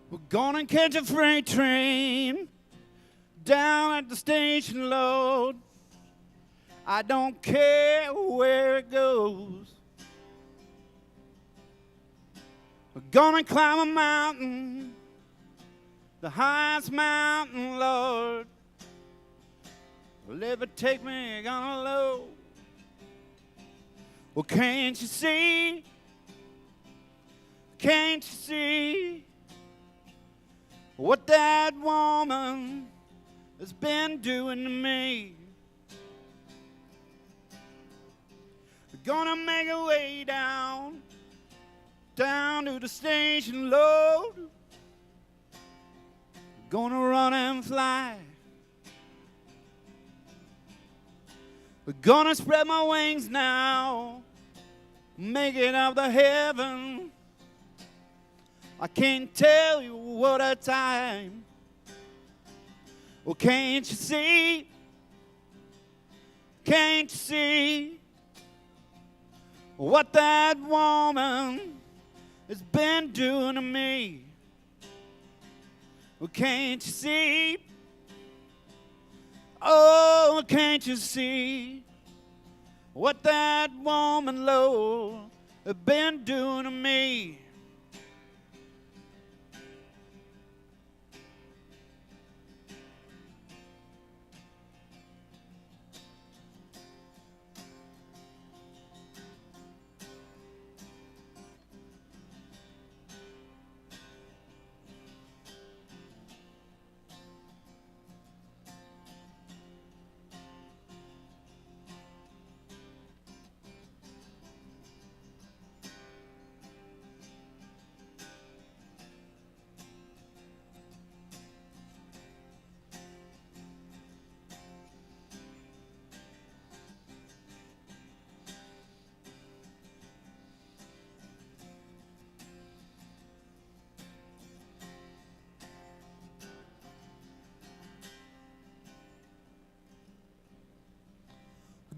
We're gonna catch a freight train down at the station, Lord. I don't care where it goes. We're gonna climb a mountain, the highest mountain, Lord. Will ever take me gonna low. Well, can't you see? Can't you see what that woman has been doing to me? We're gonna make our way down to the station, Lord. We're gonna run and fly. We're gonna spread my wings now, make it up to heaven. I can't tell you what a time. Well, can't you see? Can't you see what that woman has been doing to me? Well, can't you see? Oh, can't you see what that woman, Lord, has been doing to me?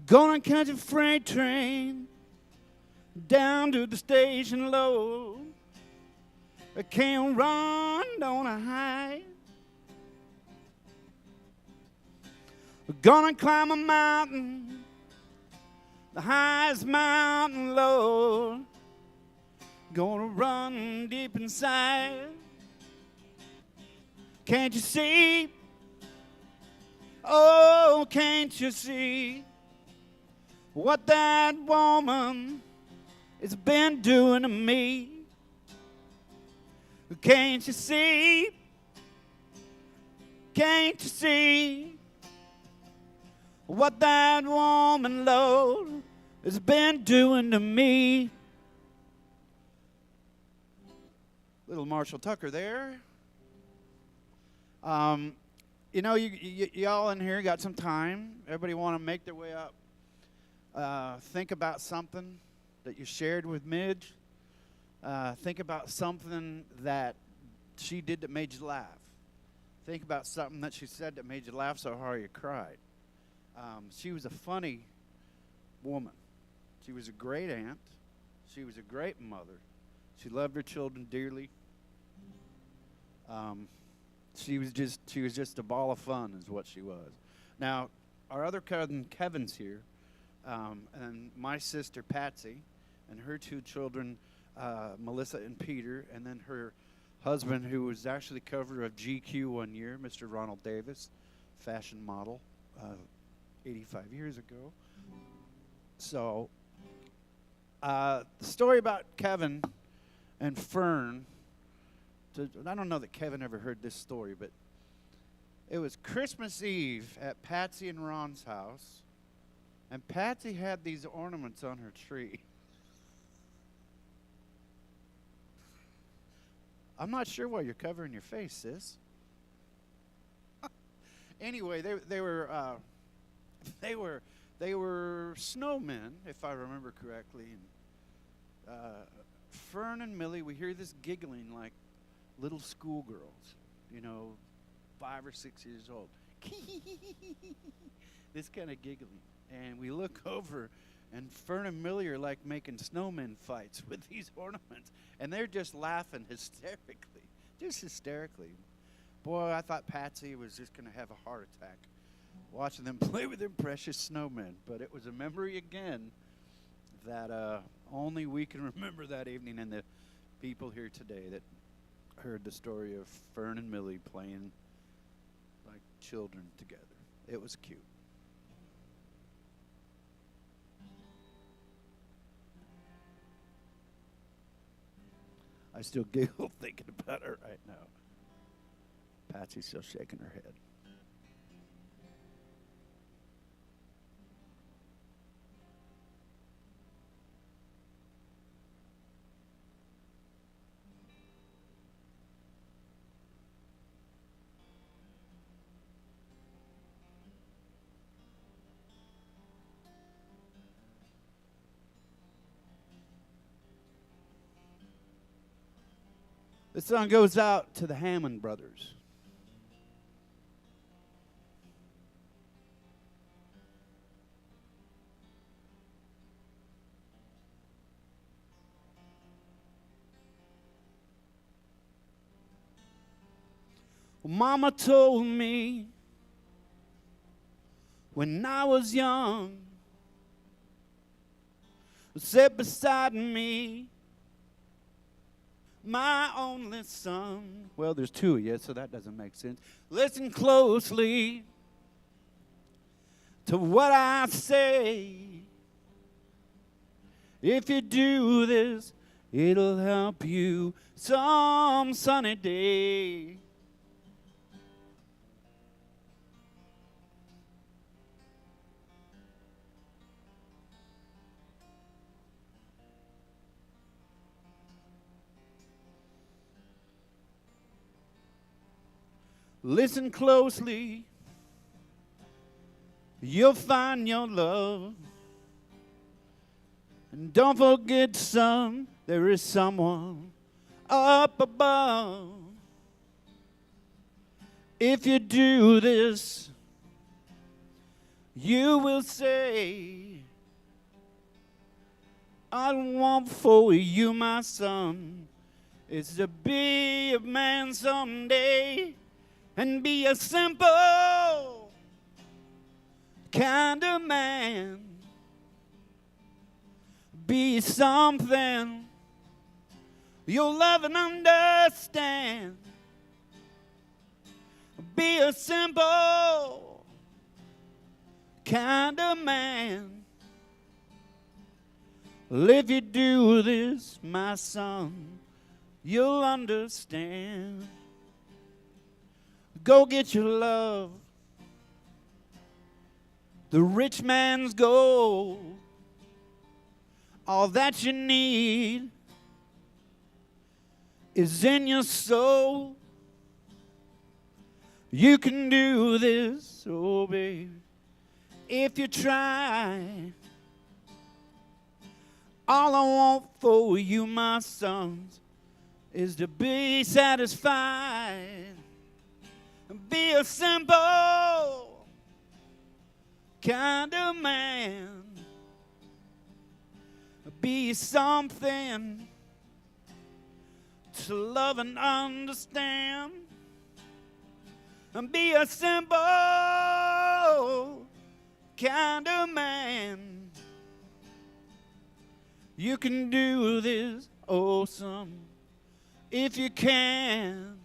Gonna catch a freight train down to the station, Lord. I can't run, don't I hide? We're gonna climb a mountain, the highest mountain, Lord. Gonna run deep inside. Can't you see? Oh, can't you see what that woman has been doing to me? Can't you see? Can't you see what that woman, Lord, has been doing to me? Little Marshall Tucker there. You know, y'all in here got some time. Everybody want to make their way up. Think about something that you shared with Midge. Think about something that she did that made you laugh. Think about something that she said that made you laugh so hard you cried. She was a funny woman. She was a great aunt. She was a great mother. She loved her children dearly. She was just a ball of fun is what she was. Now, our other cousin Kevin's here. And my sister Patsy and her two children, Melissa and Peter, and then her husband, who was actually cover of GQ one year, Mr. Ronald Davis, fashion model, 85 years ago. So the story about Kevin and Fern, I don't know that Kevin ever heard this story, but it was Christmas Eve at Patsy and Ron's house. And Patsy had these ornaments on her tree. I'm not sure why you're covering your face, sis. Anyway, they were snowmen, if I remember correctly. And Fern and Millie, we hear this giggling like little schoolgirls, 5 or 6 years old. This kind of giggling. And we look over, and Fern and Millie are like making snowman fights with these ornaments. And they're just laughing hysterically. just hysterically. Boy, I thought Patsy was just going to have a heart attack watching them play with their precious snowmen. But it was a memory again that only we can remember that evening, and the people here today that heard the story of Fern and Millie playing like children together. It was cute. I still giggle thinking about it right now. Patsy's still shaking her head. This song goes out to the Hammond brothers. Well, Mama told me when I was young, sit beside me, my only son. Well, there's two of you, so that doesn't make sense. Listen closely to what I say. If you do this, it'll help you some sunny day. Listen closely, you'll find your love. And don't forget, son, there is someone up above. If you do this, you will say, I want for you, my son, is to be a man someday. And be a simple kind of man. Be something you'll love and understand. Be a simple kind of man. Well, if you do this, my son, you'll understand. Go get your love, the rich man's gold. All that you need is in your soul. You can do this, oh baby, if you try. All I want for you, my sons, is to be satisfied. Be a simple kind of man. Be something to love and understand. And be a simple kind of man. You can do this, oh son, if you can.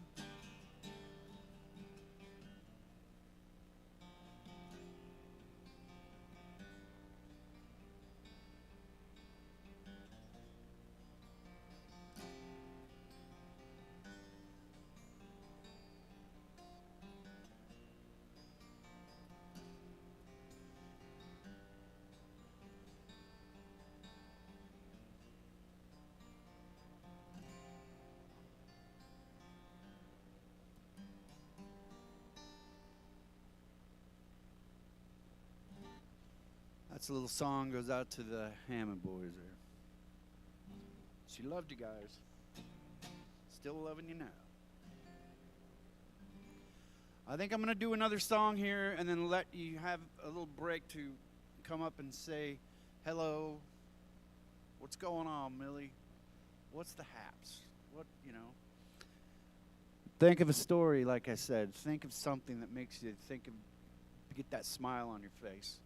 That's a little song goes out to the Hammond boys there. She loved you guys. Still loving you now. I think I'm going to do another song here and then let you have a little break to come up and say, hello, what's going on, Millie? What's the haps? What, you know? Think of a story, like I said. Think of something that makes you get that smile on your face.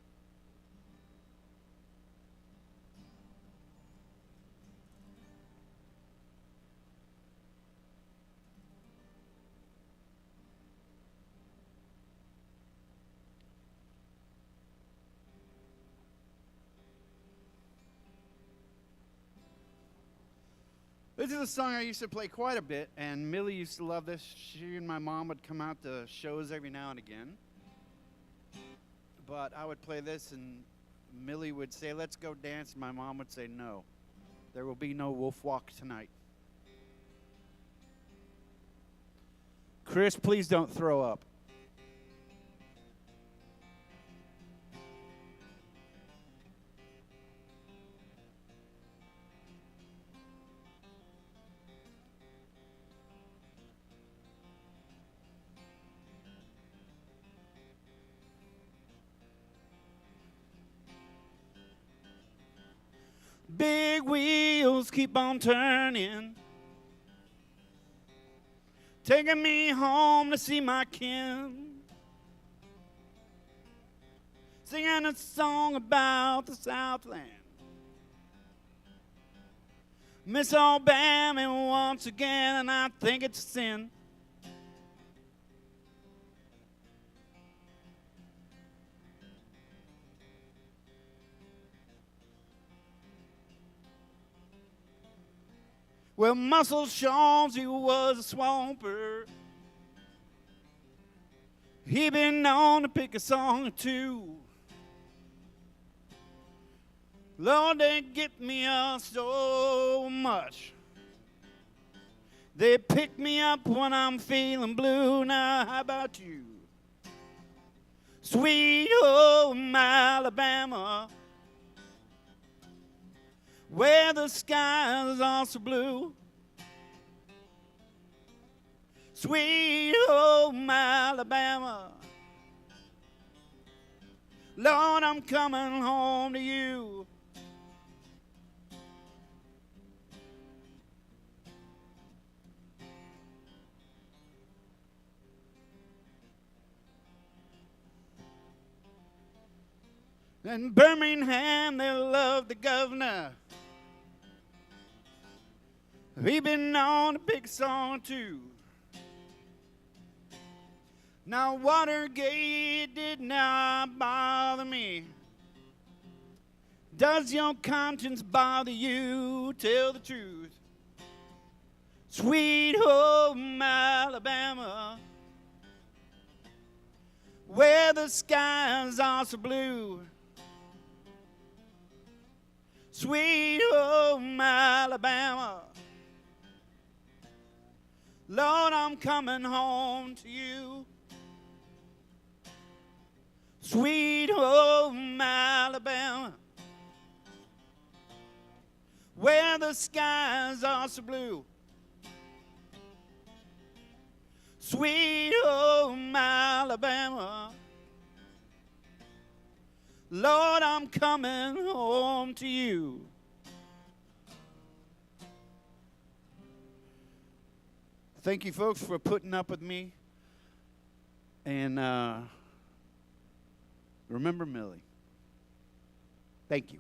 This is a song I used to play quite a bit, and Millie used to love this. She and my mom would come out to shows every now and again. But I would play this, and Millie would say, "Let's go dance," and my mom would say, "No, there will be no wolf walk tonight." Chris, please don't throw up. Big wheels keep on turning, taking me home to see my kin, singing a song about the Southland. Miss Alabama once again, and I think it's a sin. Well, Muscle Shoals, he was a swamper. He been known to pick a song or two. Lord, they get me up so much. They pick me up when I'm feeling blue. Now, how about you? Sweet home Alabama, where the skies are so blue. Sweet home Alabama, Lord, I'm coming home to you. In Birmingham, they love the governor. He been on a big song too. Now Watergate did not bother me. Does your conscience bother you? Tell the truth. Sweet home Alabama, where the skies are so blue. Sweet home Alabama, Lord, I'm coming home to you. Sweet home Alabama, where the skies are so blue. Sweet home Alabama, Lord, I'm coming home to you. Thank you, folks, for putting up with me. And remember Millie. Thank you.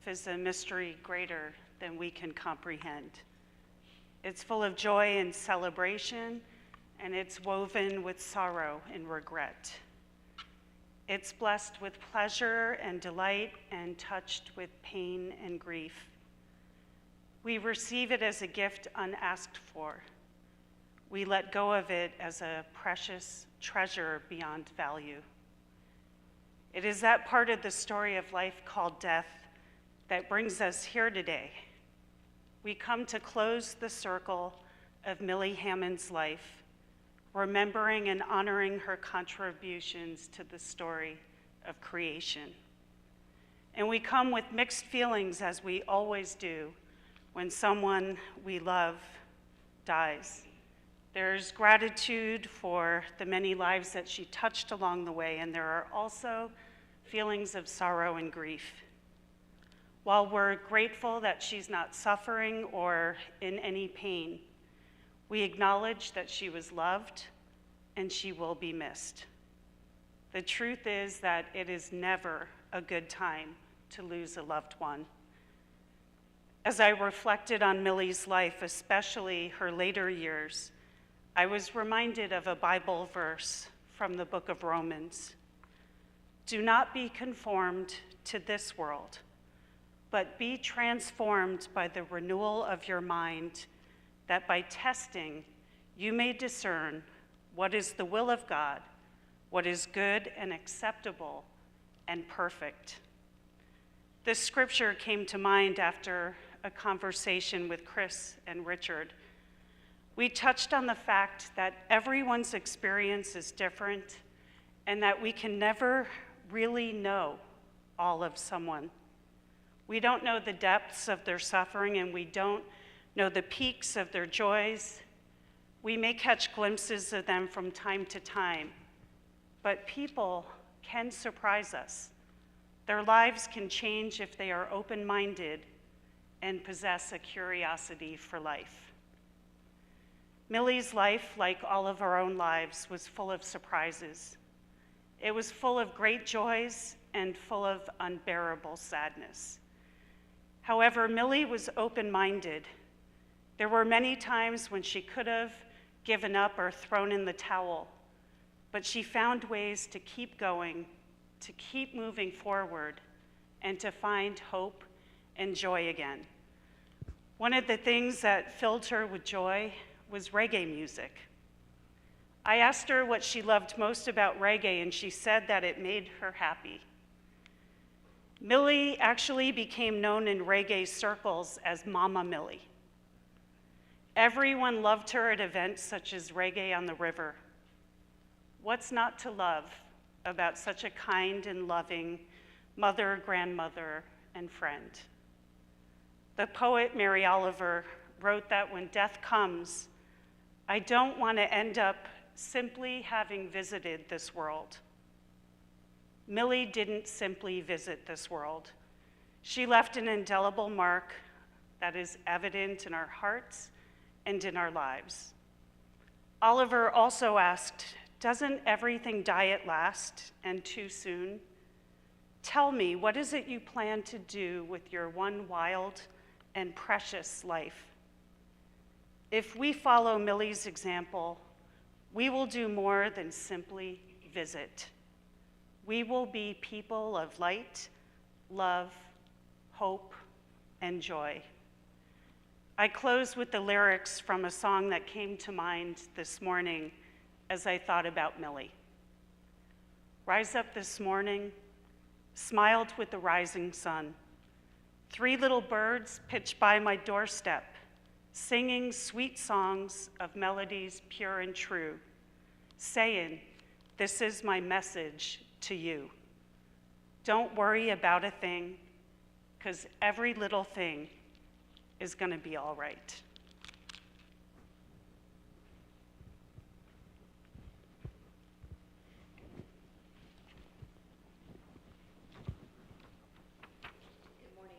is a mystery greater than we can comprehend. It's full of joy and celebration, and it's woven with sorrow and regret. It's blessed with pleasure and delight and touched with pain and grief. We receive it as a gift unasked for. We let go of it as a precious treasure beyond value. It is that part of the story of life called death that brings us here today. We come to close the circle of Millie Hammond's life, remembering and honoring her contributions to the story of creation. And we come with mixed feelings, as we always do when someone we love dies. There's gratitude for the many lives that she touched along the way, and there are also feelings of sorrow and grief. While we're grateful that she's not suffering or in any pain, we acknowledge that she was loved and she will be missed. The truth is that it is never a good time to lose a loved one. As I reflected on Millie's life, especially her later years, I was reminded of a Bible verse from the book of Romans. Do not be conformed to this world, but be transformed by the renewal of your mind, that by testing you may discern what is the will of God, what is good and acceptable and perfect. This scripture came to mind after a conversation with Chris and Richard. We touched on the fact that everyone's experience is different and that we can never really know all of someone. We don't know the depths of their suffering, and we don't know the peaks of their joys. We may catch glimpses of them from time to time, but people can surprise us. Their lives can change if they are open-minded and possess a curiosity for life. Millie's life, like all of our own lives, was full of surprises. It was full of great joys and full of unbearable sadness. However, Millie was open-minded. There were many times when she could have given up or thrown in the towel, but she found ways to keep going, to keep moving forward, and to find hope and joy again. One of the things that filled her with joy was reggae music. I asked her what she loved most about reggae, and she said that it made her happy. Millie actually became known in reggae circles as Mama Millie. Everyone loved her at events such as Reggae on the River. What's not to love about such a kind and loving mother, grandmother, and friend? The poet Mary Oliver wrote that when death comes, I don't want to end up simply having visited this world. Millie didn't simply visit this world. She left an indelible mark that is evident in our hearts and in our lives. Oliver also asked, doesn't everything die at last and too soon? Tell me, what is it you plan to do with your one wild and precious life? If we follow Millie's example, we will do more than simply visit. We will be people of light, love, hope, and joy. I close with the lyrics from a song that came to mind this morning as I thought about Millie. Rise up this morning, smiled with the rising sun. 3 little birds pitched by my doorstep, singing sweet songs of melodies pure and true, saying, this is my message to you. Don't worry about a thing, because every little thing is going to be all right. Good morning.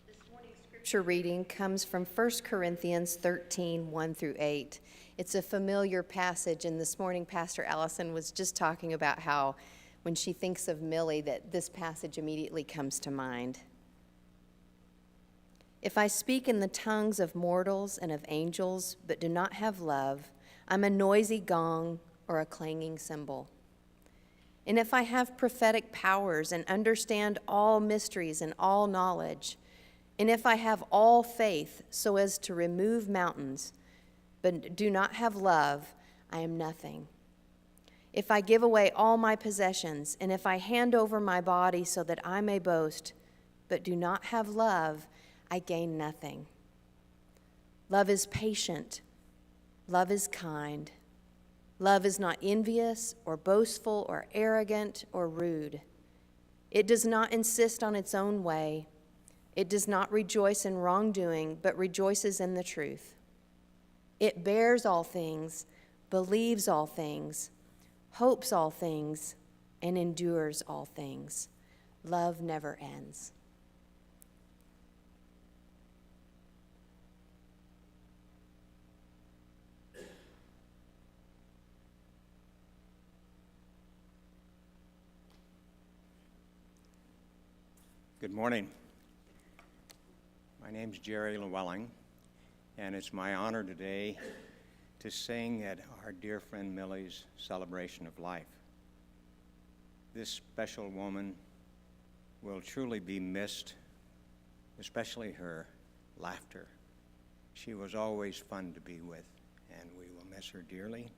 This morning's scripture reading comes from 1 Corinthians 13, 1 through 8. It's a familiar passage, and this morning Pastor Allison was just talking about how when she thinks of Millie that this passage immediately comes to mind. If I speak in the tongues of mortals and of angels, but do not have love, I'm a noisy gong or a clanging cymbal. And if I have prophetic powers and understand all mysteries and all knowledge, and if I have all faith so as to remove mountains, but do not have love, I am nothing. If I give away all my possessions, and if I hand over my body so that I may boast, but do not have love, I gain nothing. Love is patient. Love is kind. Love is not envious or boastful or arrogant or rude. It does not insist on its own way. It does not rejoice in wrongdoing, but rejoices in the truth. It bears all things, believes all things, hopes all things, and endures all things. Love never ends. Good morning. My name's Jerry Llewellyn, and it's my honor today to sing at our dear friend Millie's celebration of life. This special woman will truly be missed, especially her laughter. She was always fun to be with, and we will miss her dearly.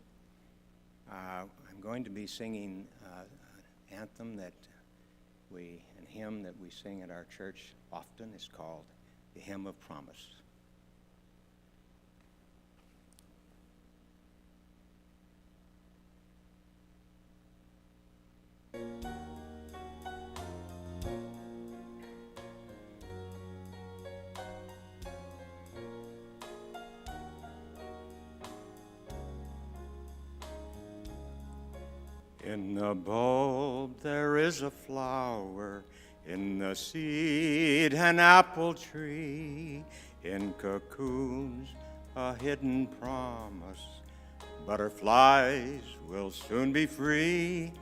I'm going to be singing an anthem that hymn that we sing at our church often. Is called the Hymn of Promise. In the bulb there is a flower, in the seed an apple tree, in cocoons a hidden promise. Butterflies will soon be free.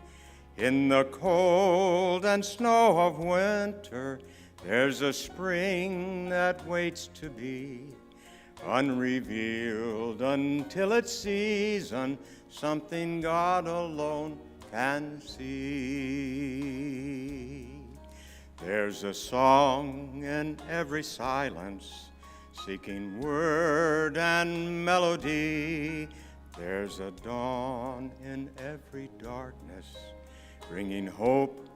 In the cold and snow of winter, there's a spring that waits to be unrevealed until its season, something God alone can see. There's a song in every silence, seeking word and melody. There's a dawn in every darkness, bringing hope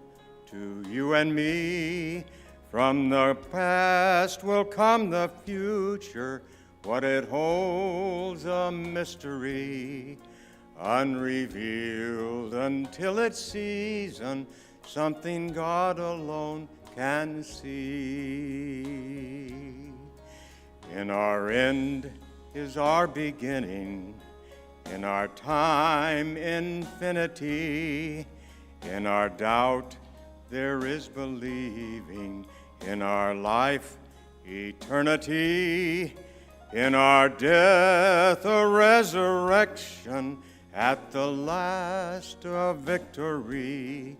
to you and me. From the past will come the future, what it holds a mystery, unrevealed until its season, something God alone can see. In our end is our beginning, in our time infinity. In our doubt there is believing, in our life eternity. In our death a resurrection, at the last a victory,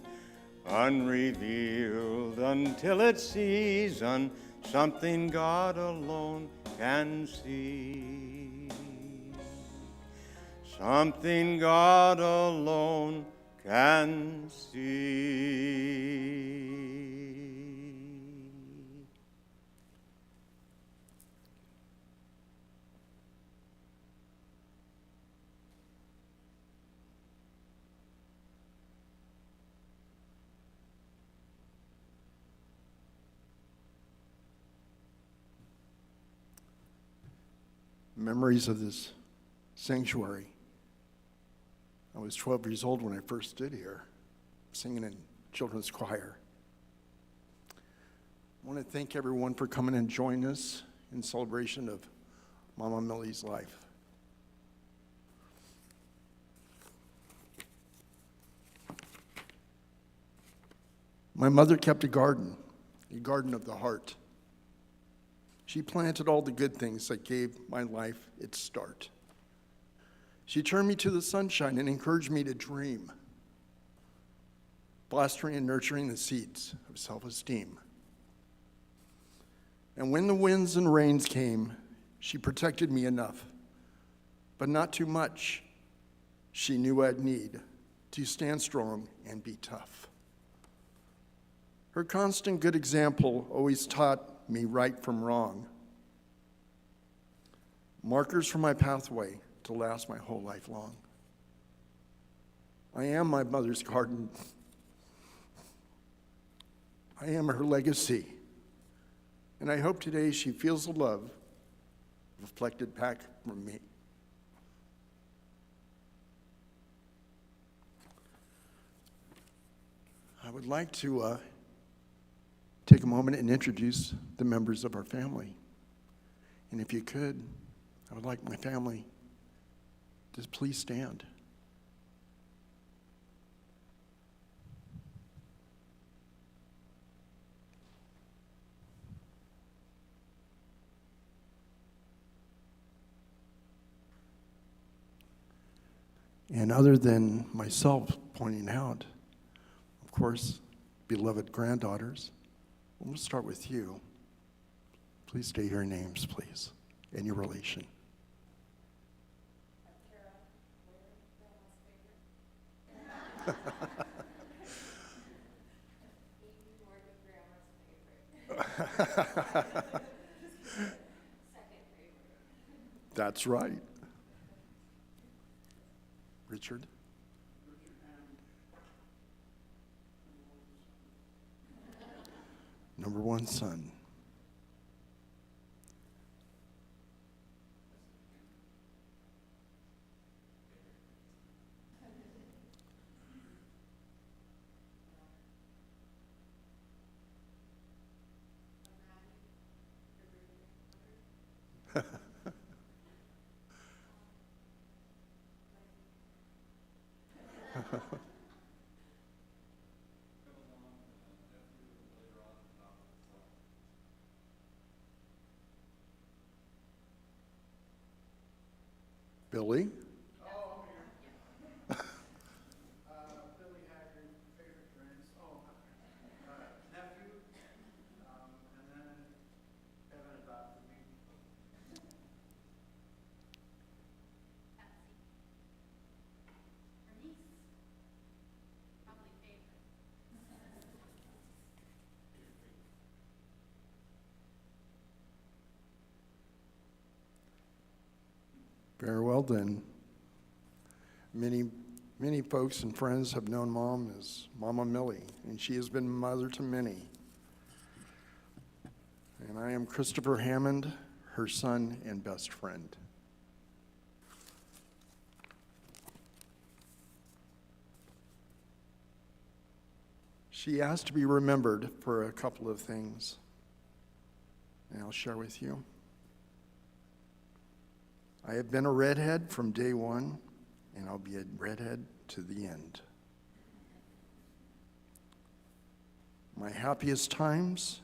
unrevealed until its season, something God alone can see. Something God alone can see. Memories of this sanctuary. I was 12 years old when I first stood here, singing in children's choir. I want to thank everyone for coming and joining us in celebration of Mama Millie's life. My mother kept a garden of the heart. She planted all the good things that gave my life its start. She turned me to the sunshine and encouraged me to dream. fostering and nurturing the seeds of self-esteem. And when the winds and rains came, she protected me enough, but not too much. She knew I'd need to stand strong and be tough. Her constant good example always taught me right from wrong. Markers for my pathway to last my whole life long. I am my mother's garden. I am her legacy. And I hope today she feels the love reflected back from me. I would like to take a moment and introduce the members of our family. And if you could, I would like my family to please stand. And other than myself pointing out, of course, beloved granddaughters, we'll start with you. Please state your names, please, and your relation. That's right. Richard? Number one son. Billy? Billy had your favorite drinks. Nephew, and then Kevin adopted me. Very well then. Many folks and friends have known Mom as Mama Millie, and she has been mother to many. And I am Christopher Hammond, her son and best friend. She asked to be remembered for a couple of things, and I'll share with you. I have been a redhead from day one, and I'll be a redhead to the end. My happiest times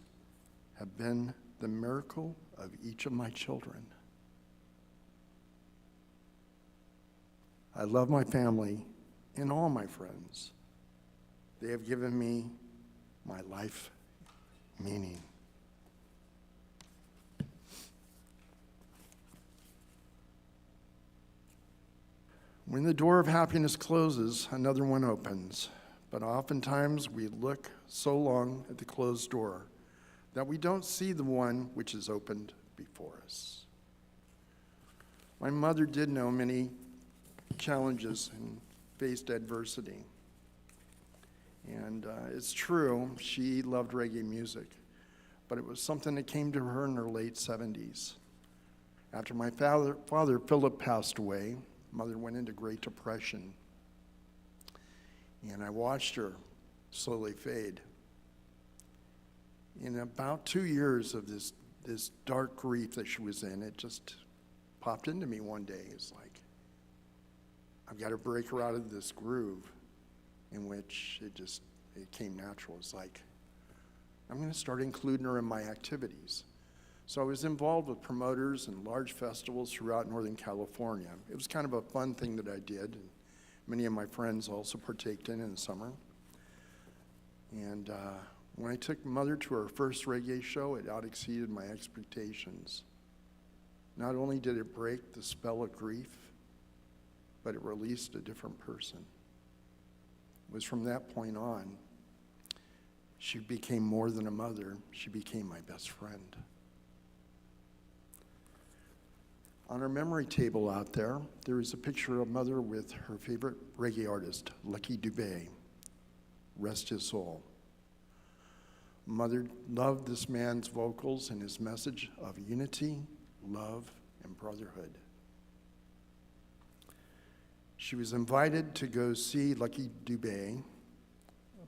have been the miracle of each of my children. I love my family and all my friends. They have given me my life meaning. When the door of happiness closes, another one opens. But oftentimes we look so long at the closed door that we don't see the one which is opened before us. My mother did know many challenges and faced adversity. And it's true, she loved reggae music, but it was something that came to her in her late 70s. After my father Philip passed away, Mother went into Great Depression, and I watched her slowly fade. In about 2 years of this dark grief that she was in, it just popped into me one day. It's like, I've got to break her out of this groove in which it came natural. It's like, I'm going to start including her in my activities. So I was involved with promoters and large festivals throughout Northern California. It was kind of a fun thing that I did, and many of my friends also partaked in the summer. And when I took Mother to her first reggae show, it out exceeded my expectations. Not only did it break the spell of grief, but it released a different person. It was from that point on, she became more than a mother. She became my best friend. On her memory table out there, there is a picture of Mother with her favorite reggae artist, Lucky Dubé. Rest his soul. Mother loved this man's vocals and his message of unity, love, and brotherhood. She was invited to go see Lucky Dubé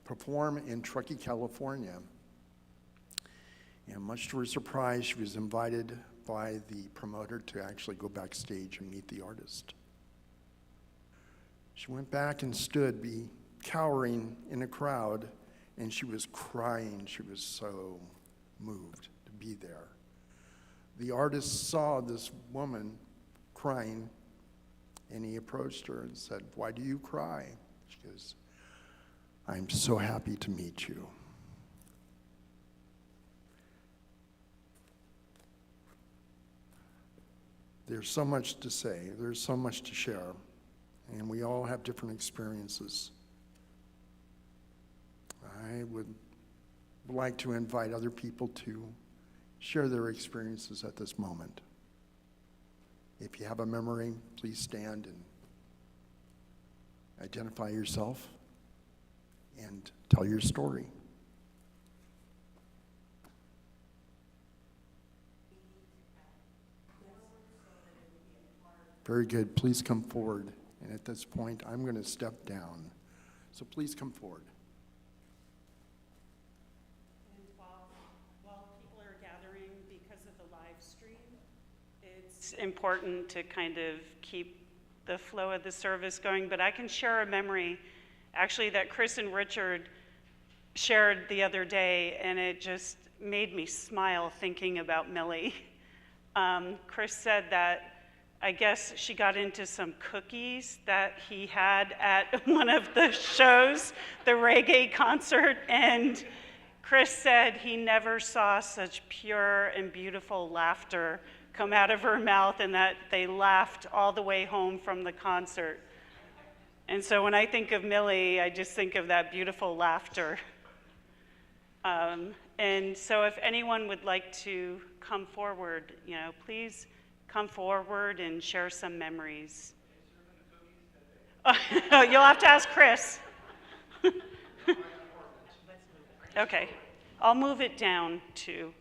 perform in Truckee, California. And much to her surprise, she was invited by the promoter to actually go backstage and meet the artist. She went back and stood cowering in a crowd, and she was crying. She was so moved to be there. The artist saw this woman crying, and he approached her and said, "Why do you cry?" She goes, "I'm so happy to meet you." There's so much to say, there's so much to share, and we all have different experiences. I would like to invite other people to share their experiences at this moment. If you have a memory, please stand and identify yourself and tell your story. Very good. Please come forward. And at this point, I'm going to step down. So please come forward. And while people are gathering because of the live stream, it's important to kind of keep the flow of the service going. But I can share a memory, actually, that Chris and Richard shared the other day, and it just made me smile thinking about Millie. Chris said that I guess she got into some cookies that he had at one of the shows, the reggae concert, and Chris said he never saw such pure and beautiful laughter come out of her mouth, and that they laughed all the way home from the concert. And so when I think of Millie, I just think of that beautiful laughter. And so if anyone would like to come forward, please come forward and share some memories. You'll have to ask Chris. Okay, I'll move it down to.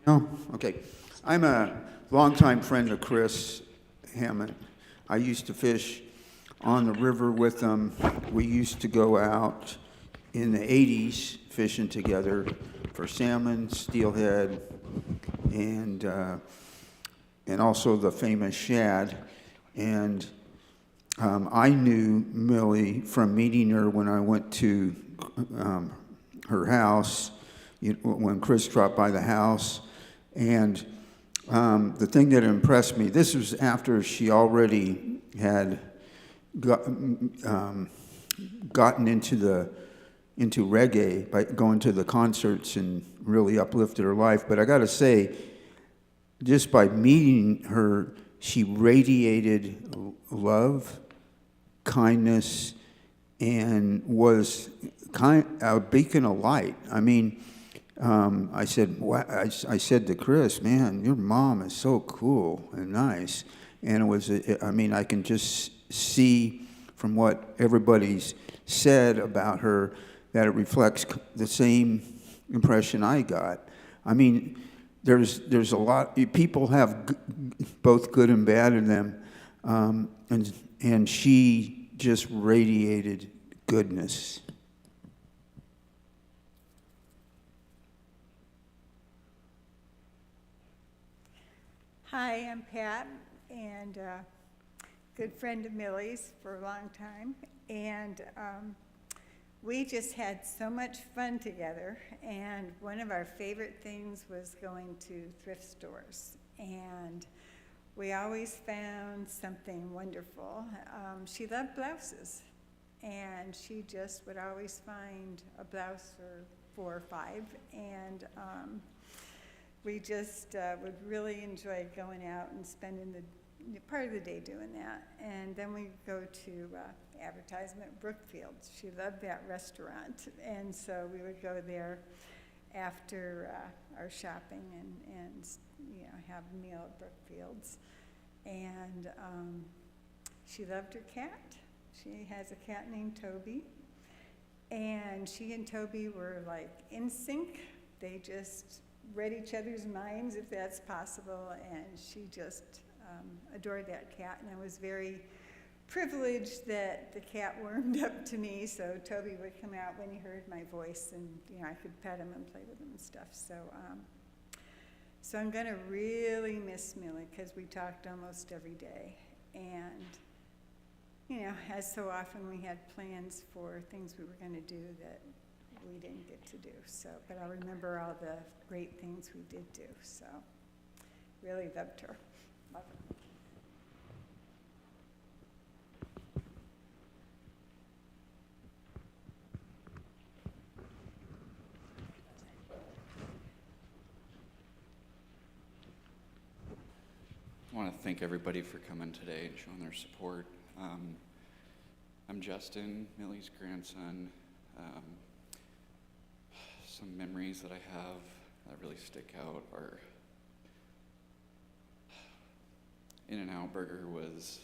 Oh, okay. I'm a longtime friend of Chris Hammond. I used to fish on the river with him. We used to go out in the 80s fishing together for salmon, steelhead, and also the famous shad. And I knew Millie from meeting her when I went to her house, when Chris dropped by the house. And the thing that impressed me, this was after she already had gotten into reggae by going to the concerts and really uplifted her life. But I got to say, just by meeting her, she radiated love, kindness, and was a beacon of light. I mean, I said to Chris, "Man, your mom is so cool and nice." And it was, I can just see from what everybody's said about her that it reflects the same impression I got. I mean, there's a lot, people have both good and bad in them, and she just radiated goodness. Hi, I'm Pat, and good friend of Millie's for a long time. And we just had so much fun together, and one of our favorite things was going to thrift stores. And we always found something wonderful. She loved blouses, and she just would always find a blouse or 4 or 5. And we just would really enjoy going out and spending the part of the day doing that. And then we go to Advertisement Brookfield. She loved that restaurant, and so we would go there after our shopping and have a meal at Brookfield's. And she loved her cat. She has a cat named Toby, and she and Toby were like in sync. They just read each other's minds, if that's possible, and she just adored that cat. And I was very privileged that the cat warmed up to me, so Toby would come out when he heard my voice, and I could pet him and play with him and stuff. So I'm gonna really miss Millie, because we talked almost every day. And as so often, we had plans for things we were gonna do that we didn't get to do. So, but I'll remember all the great things we did do. So, really loved her. Love her. I want to thank everybody for coming today and showing their support. I'm Justin, Millie's grandson. Some memories that I have that really stick out are In-N-Out Burger was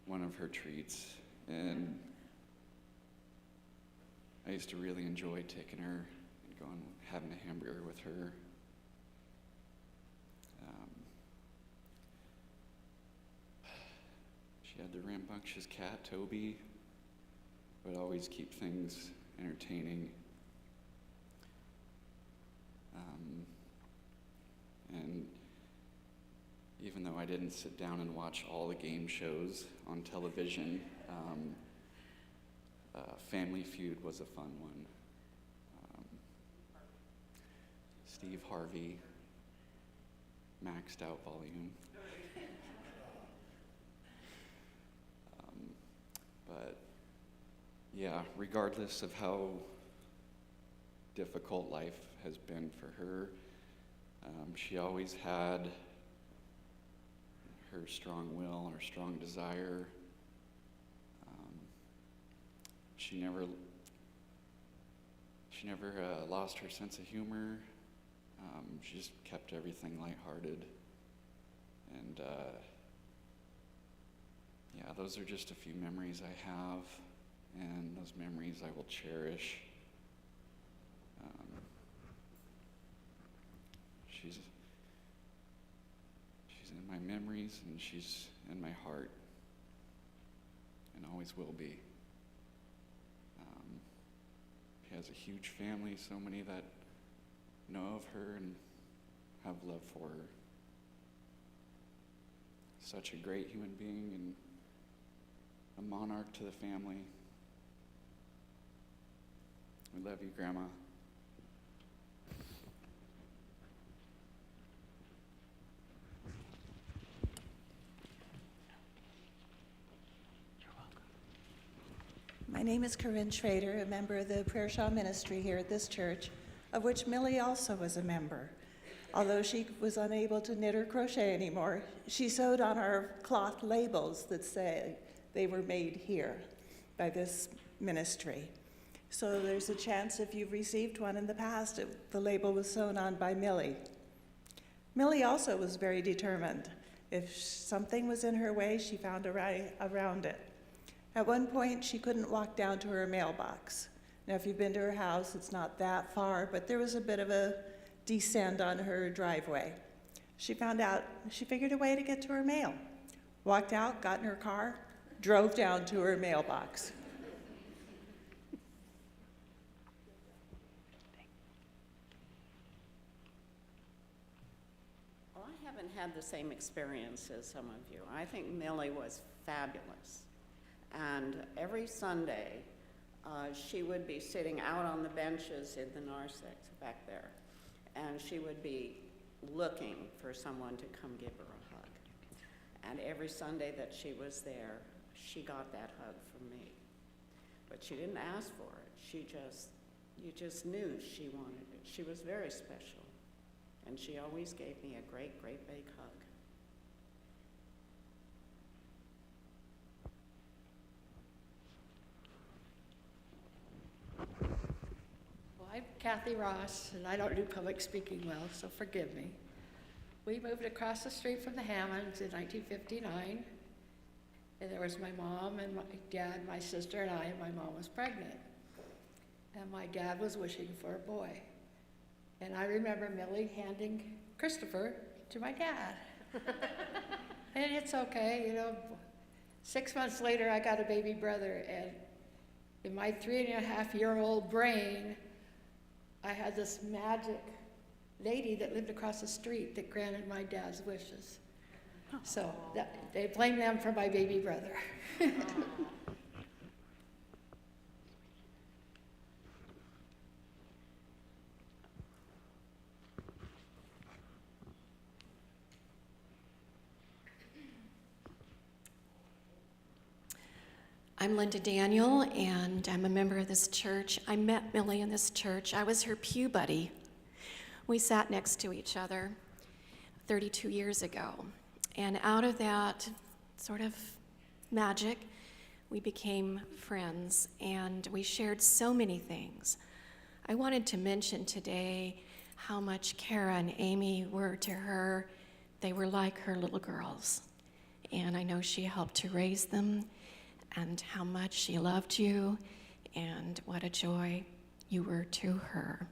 one of her treats, and I used to really enjoy taking her and going having a hamburger with her. She had the rambunctious cat, Toby, would always keep things entertaining. And even though I didn't sit down and watch all the game shows on television, Family Feud was a fun one. Steve Harvey, maxed out volume. But yeah, regardless of how difficult life has been for her, she always had her strong will, her strong desire. She never lost her sense of humor. She just kept everything lighthearted. And yeah, those are just a few memories I have, and those memories I will cherish. She's in my memories, and she's in my heart, and always will be. She has a huge family, so many that know of her and have love for her. Such a great human being and a monarch to the family. We love you, Grandma. My name is Corinne Schrader, a member of the Prayer Shawl Ministry here at this church, of which Millie also was a member. Although she was unable to knit or crochet anymore, she sewed on our cloth labels that say they were made here by this ministry. So there's a chance if you've received one in the past, the label was sewn on by Millie. Millie also was very determined. If something was in her way, she found a way around it. At one point, she couldn't walk down to her mailbox. Now, if you've been to her house, it's not that far, but there was a bit of a descent on her driveway. She figured a way to get to her mail. Walked out, got in her car, drove down to her mailbox. Well, I haven't had the same experience as some of you. I think Millie was fabulous. And every Sunday, she would be sitting out on the benches in the narthex back there, and she would be looking for someone to come give her a hug. And every Sunday that she was there, she got that hug from me. But she didn't ask for it. You just knew she wanted it. She was very special. And she always gave me a great, great big hug. Well, I'm Kathy Ross, and I don't do public speaking well, so forgive me. We moved across the street from the Hammonds in 1959, and there was my mom and my dad, my sister and I, and my mom was pregnant. And my dad was wishing for a boy. And I remember Millie handing Christopher to my dad. And it's okay, you know. 6 months later, I got a baby brother, and in my 3.5-year-old brain, I had this magic lady that lived across the street that granted my dad's wishes. So they blame them for my baby brother. I'm Linda Daniel, and I'm a member of this church. I met Millie in this church. I was her pew buddy. We sat next to each other 32 years ago. And out of that sort of magic, we became friends, and we shared so many things. I wanted to mention today how much Kara and Amy were to her. They were like her little girls, and I know she helped to raise them, and how much she loved you, and what a joy you were to her.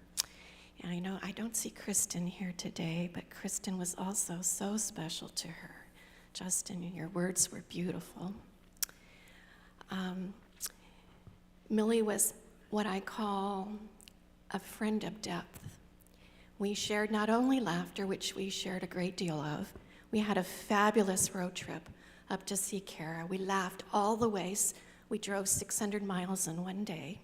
And I know I don't see Kristen here today, but Kristen was also so special to her. Justin, your words were beautiful. Millie was what I call a friend of depth. We shared not only laughter, which we shared a great deal of. We had a fabulous road trip up to see Kara. We laughed all the ways. We drove 600 miles in one day,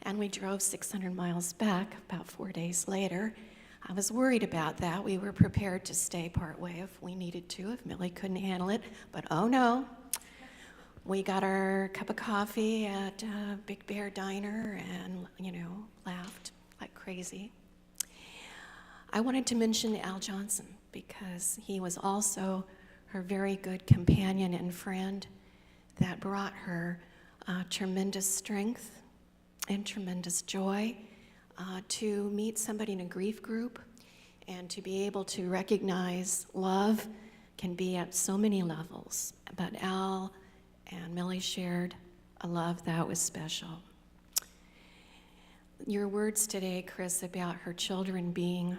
and we drove 600 miles back about 4 days later. I was worried about that. We were prepared to stay part way if we needed to, if Millie couldn't handle it, but oh no. We got our cup of coffee at Big Bear Diner and, laughed like crazy. I wanted to mention Al Johnson because he was also her very good companion and friend that brought her tremendous strength and tremendous joy to meet somebody in a grief group and to be able to recognize love can be at so many levels. But Al and Millie shared a love that was special. Your words today, Chris, about her children being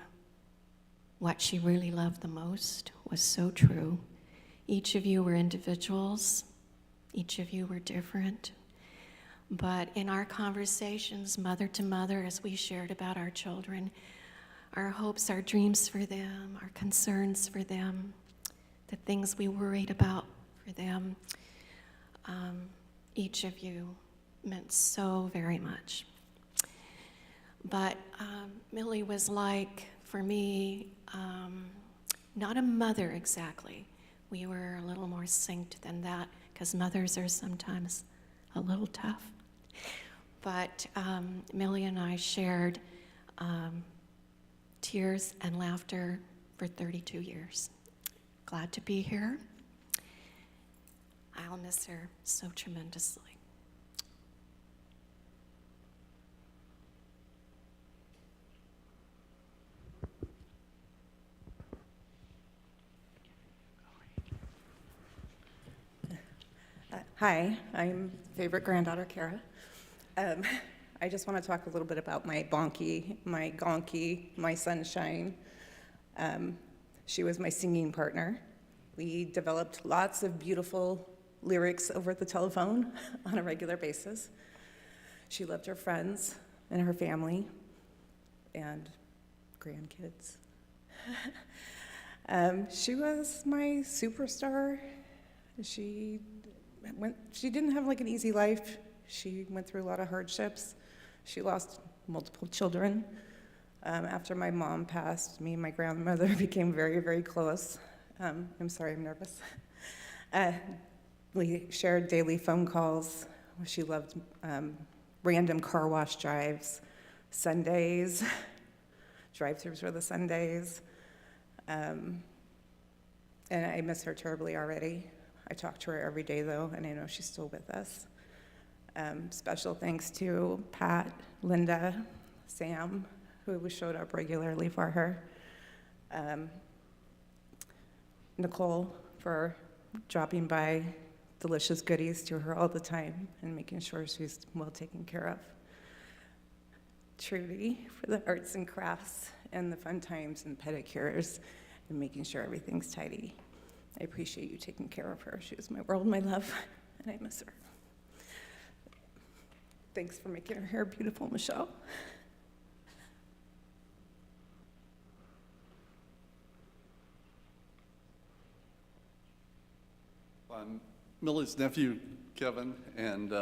what she really loved the most was so true. Each of you were individuals. Each of you were different. But in our conversations, mother to mother, as we shared about our children, our hopes, our dreams for them, our concerns for them, the things we worried about for them, each of you meant so very much. But Millie was like, for me, not a mother exactly. We were a little more synced than that because mothers are sometimes a little tough. But Millie and I shared tears and laughter for 32 years. Glad to be here. I'll miss her so tremendously. Hi, I'm favorite granddaughter, Kara. I just want to talk a little bit about my bonky, my gonky, my sunshine. She was my singing partner. We developed lots of beautiful lyrics over the telephone on a regular basis. She loved her friends and her family and grandkids. She was my superstar. She didn't have like an easy life. She went through a lot of hardships. She lost multiple children. After my mom passed, me and my grandmother became very, very close. I'm sorry, I'm nervous. We shared daily phone calls. She loved random car wash drives, Sundays, drive-thrus for the Sundays. And I miss her terribly already. I talk to her every day, though, and I know she's still with us. Special thanks to Pat, Linda, Sam, who showed up regularly for her. Nicole for dropping by delicious goodies to her all the time and making sure she's well taken care of. Trudy for the arts and crafts and the fun times and pedicures and making sure everything's tidy. I appreciate you taking care of her. She was my world, my love, and I miss her. Thanks for making her hair beautiful, Michelle. I'm Millie's nephew, Kevin, and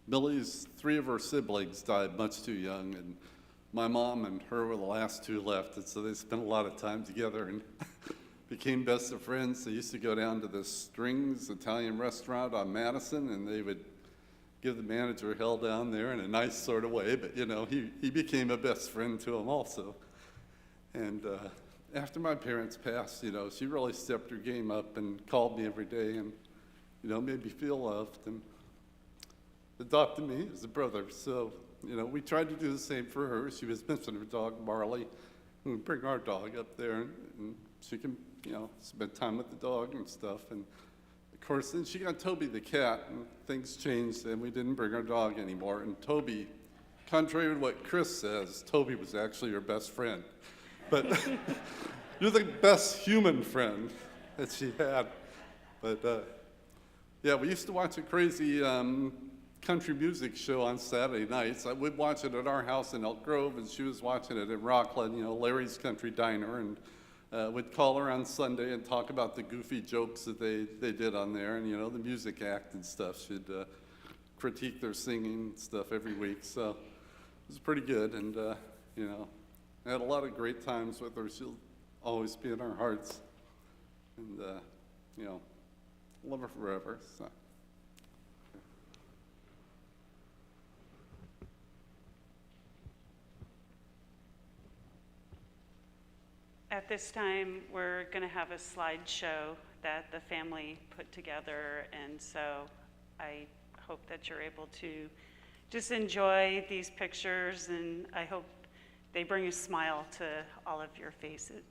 Millie's 3 of her siblings died much too young, and my mom and her were the last 2 left, and so they spent a lot of time together and became best of friends. They used to go down to the Strings Italian restaurant on Madison, and they would give the manager hell down there in a nice sort of way, but he became a best friend to him also. And after my parents passed, she really stepped her game up and called me every day and, made me feel loved and adopted me as a brother. So, we tried to do the same for her. She was missing her dog, Marley. We would bring our dog up there and she can, spend time with the dog and stuff. And of course, then she got Toby the cat and things changed and we didn't bring our dog anymore. And Toby, contrary to what Chris says, Toby was actually her best friend. But you're the best human friend that she had. But yeah, we used to watch a crazy country music show on Saturday nights. I would watch it at our house in Elk Grove, and she was watching it in Rockland, Larry's Country Diner, and would call her on Sunday and talk about the goofy jokes that they did on there, and the music act and stuff. She'd critique their singing and stuff every week, so it was pretty good, and I had a lot of great times with her. She'll always be in our hearts, and love her forever. So. At this time, we're going to have a slideshow that the family put together, and so I hope that you're able to just enjoy these pictures, and I hope they bring a smile to all of your faces.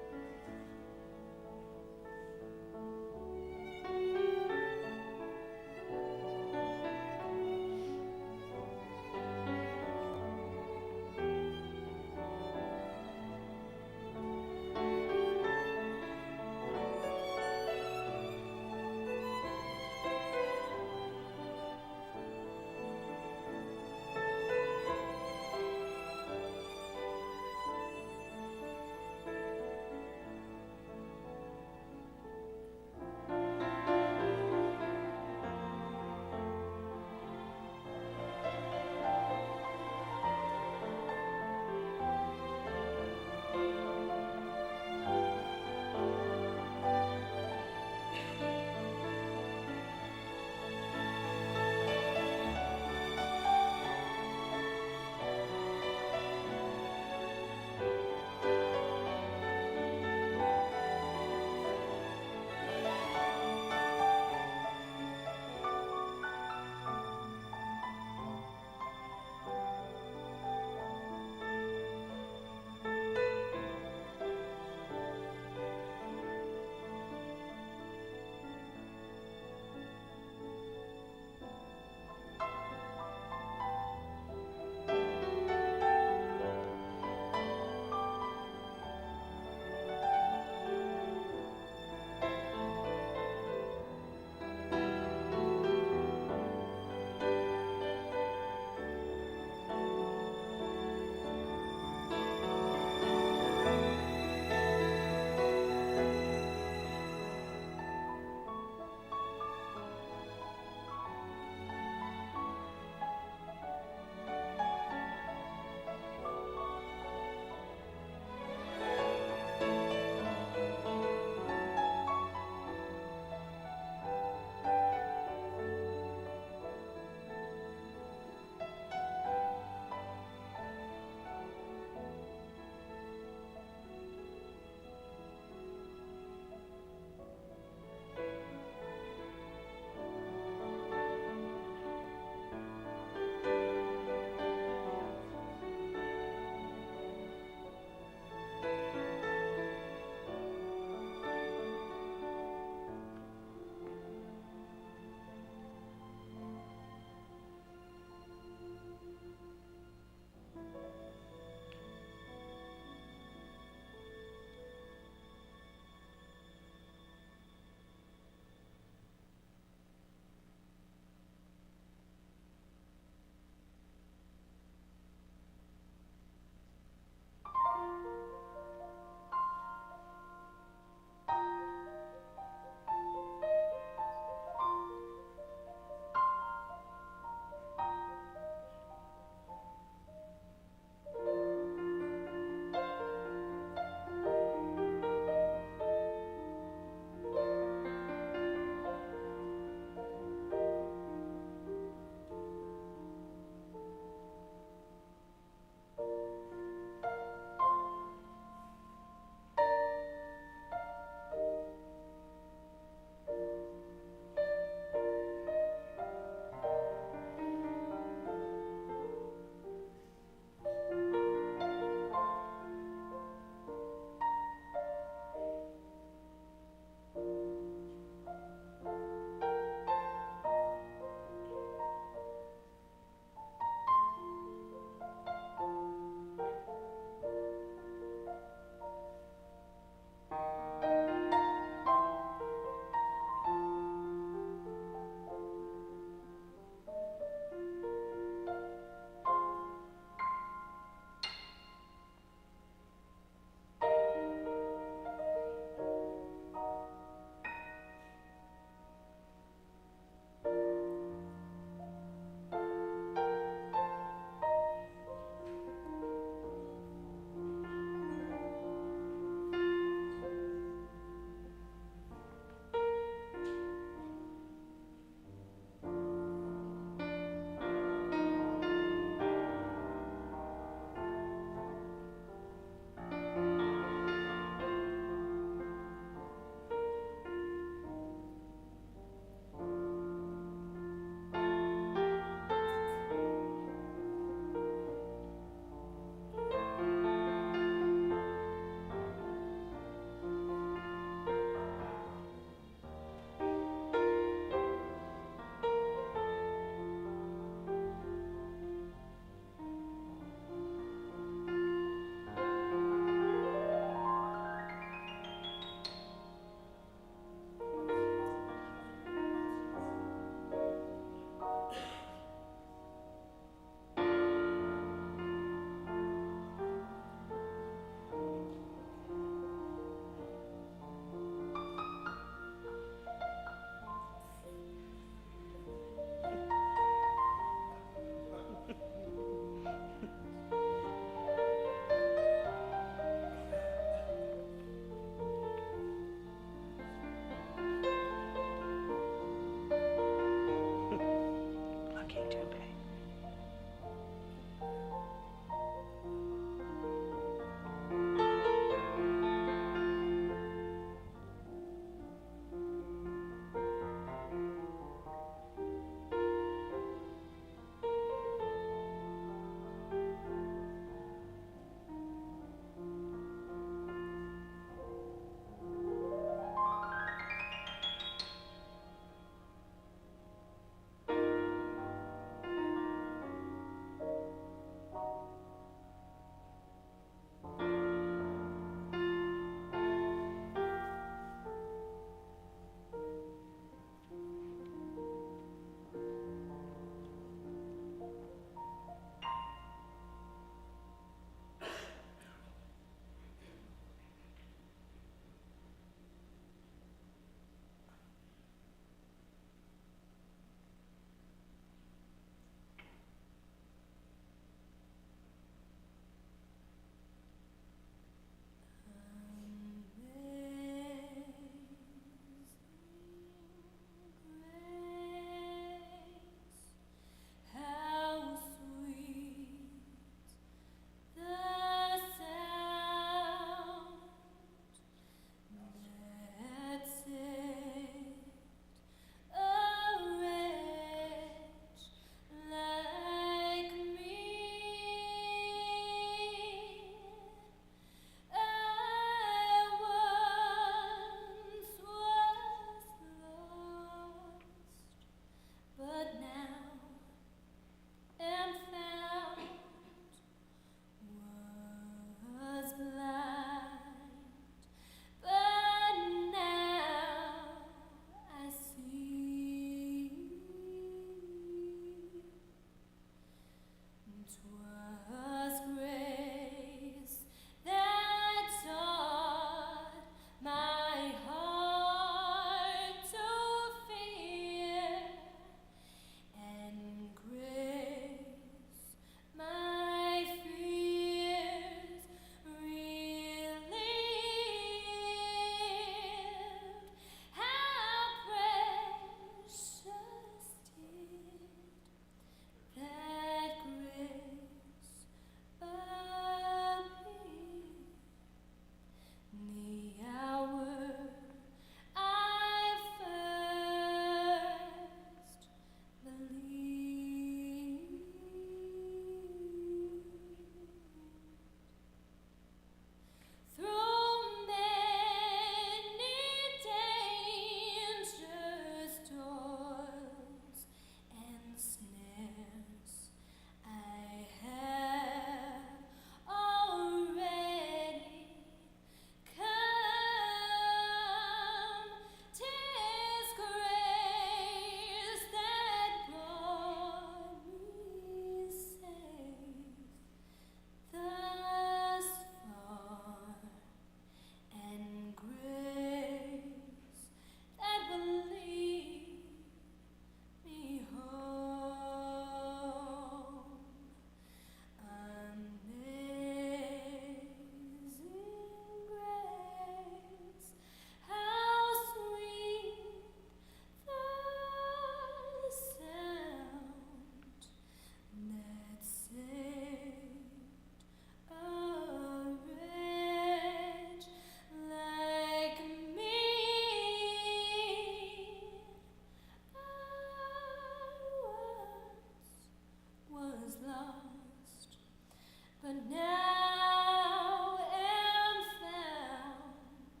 now am found,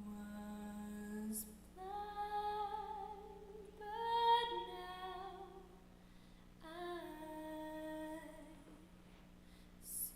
was blind, but now I see.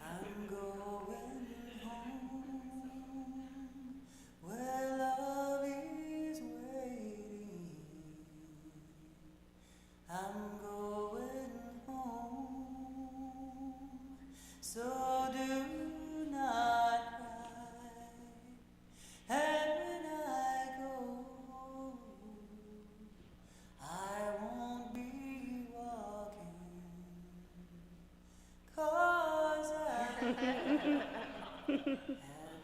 I'm going home where love is waiting. I'm going home, so do not cry. And when I go, I won't be walking, 'cause I have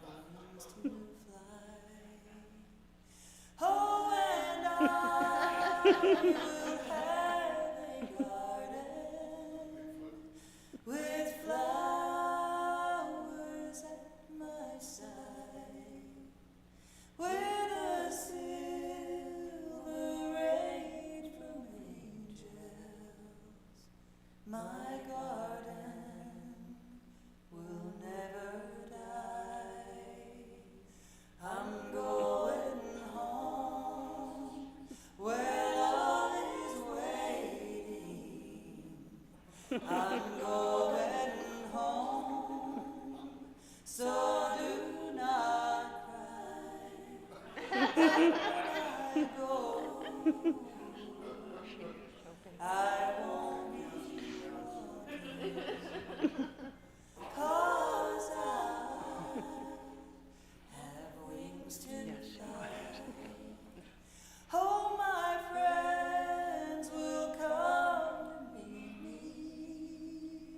wings to fly. Oh, and I will have a garden with flowers at my side, with a silver rain from angels. My garden will never die. I'm going home where love is waiting. I'm going home, so do not cry. And when I go, I won't be walking, 'cause I have wings to fly. Oh, my friends will come to meet me.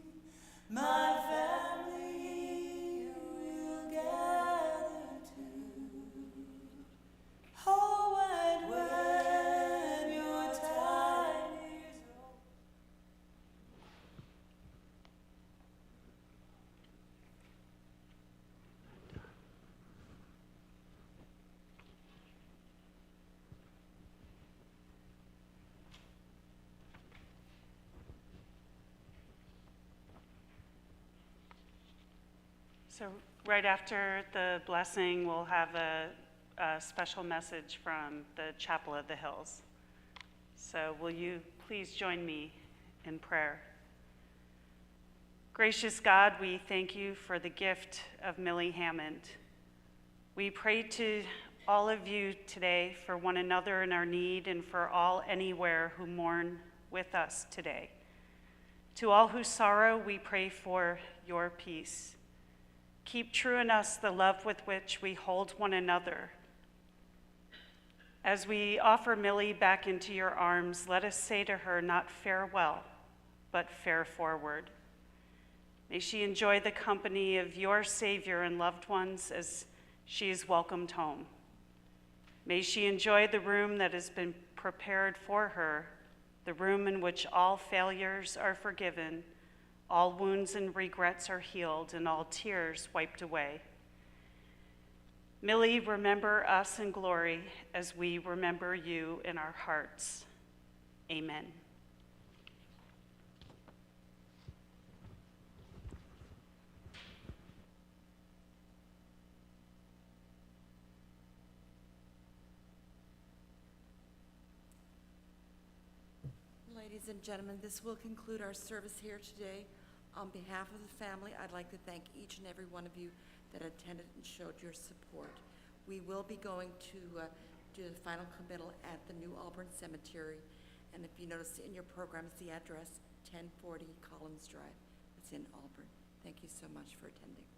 My family will gather too. Oh, and when your time is over. So right after the blessing, we'll have a special message from the Chapel of the Hills. So will you please join me in prayer? Gracious God, we thank you for the gift of Millie Hammond. We pray to all of you today for one another in our need and for all anywhere who mourn with us today. To all who sorrow, we pray for your peace. Keep true in us the love with which we hold one another. As we offer Millie back into your arms, let us say to her not farewell, but fare forward. May she enjoy the company of your Savior and loved ones as she is welcomed home. May she enjoy the room that has been prepared for her, the room in which all failures are forgiven, all wounds and regrets are healed, and all tears wiped away. Millie, remember us in glory as we remember you in our hearts. Amen. Ladies and gentlemen, this will conclude our service here today. On behalf of the family, I'd like to thank each and every one of you that attended and showed your support. We will be going to do the final committal at the New Auburn Cemetery. And if you notice in your program is the address, 1040 Collins Drive. It's in Auburn. Thank you so much for attending.